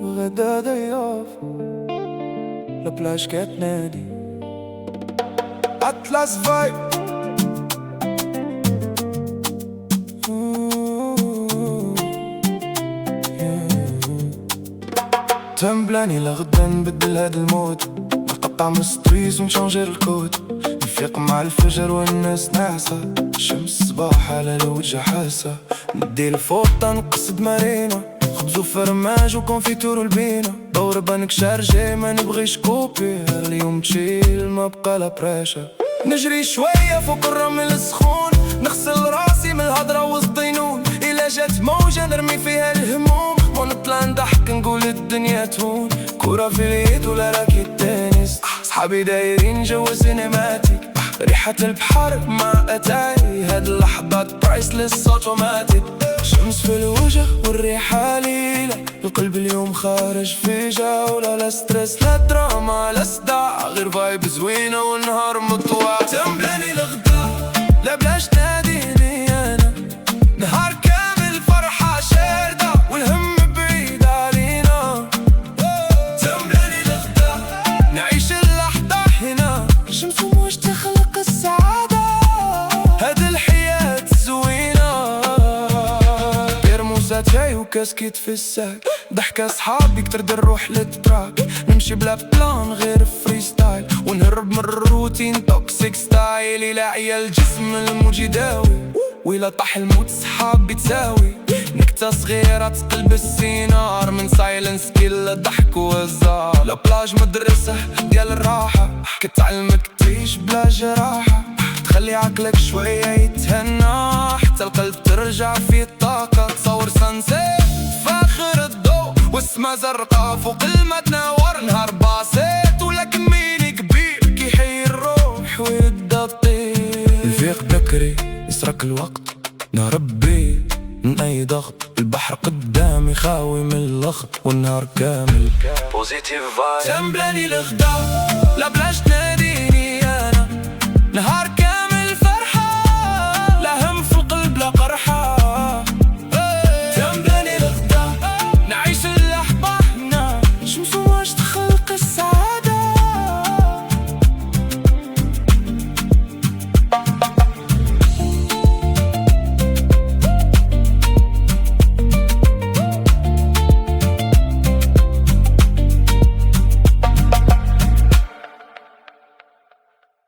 وغدا ضياف لبلاش كتنادي أطلس فايب. تمبلاني لغدا نبدل هاد المود، نقطع من ستريس ونشونجر الكود، نفيق مع الفجر والناس ناعسة، الشمس صباح على الوجه حاسة، ندي الفوطة نقصد مارينا، خبز وفرماج وكونفيتور والبينا، دور بنك شارجي ما نبغيش كوبي، اليوم تشيل ما بقى لا بريشة، نجري شوية فوق الرمل السخون، نغسل راسي من الهضرة والضينون، إلا جات موجة نرمي فيها الهموم، ونطلع نضحك نقول الدنيا تهون، كورة في اليد ولا راكي التنس، صحابي دايرين جو سينماتيك، ريحة البحر مع أتاي، هاد اللحظات برايسلس اوتوماتيك، شمس في الوجه والريحة ليلة، القلب اليوم خارج في جولة، لا ستريس لا دراما لا صداع، غير فايب زوينة والنهار مطوع. تمبلاني لغدا لا بلاش تناديني أنا، نهار كامل فرحة شاردة والهم بعيد علينا. تمبلاني لغدا نعيش اللحظة هنا، الشمس وموج تخلق السعادة، هاد الحياة زوينة، بيرموسات جاي وكاسكيت في الساك، ضحكة صحابي كترد نروح للتراك، نمشي بلا بلان غير فري ستايل، ونهرب من الروتين توكسيك ستايل، إلى عيا الجسم الموج يداوي، وإلا طاح الموت صحابي تساوي، نكتة صغيرة تقلب السينار، من سايلنس كل ضحك وهزار، لا بلاج مدرسة ديال الراحة، كتعلمك تعيش بلا جراحة، تخلي عقلك شوية يتهنى، حتى القلب ترجع فيه الطاقة، تصور سانسيت فاخر الضوء والسما زرقاء، فوق الماء تناور نهار باسيط، ولا كميني كبير كيحيي الروح ويبدا الطير، الفيق بكري يسرق الوقت، نهرب بيه من أي ضغط، البحر قدامي خاوي من اللخط، والنهار كامل بوزيتيف فايب. تمبلاني لغدا لا بلاش تناديني أنا، نهار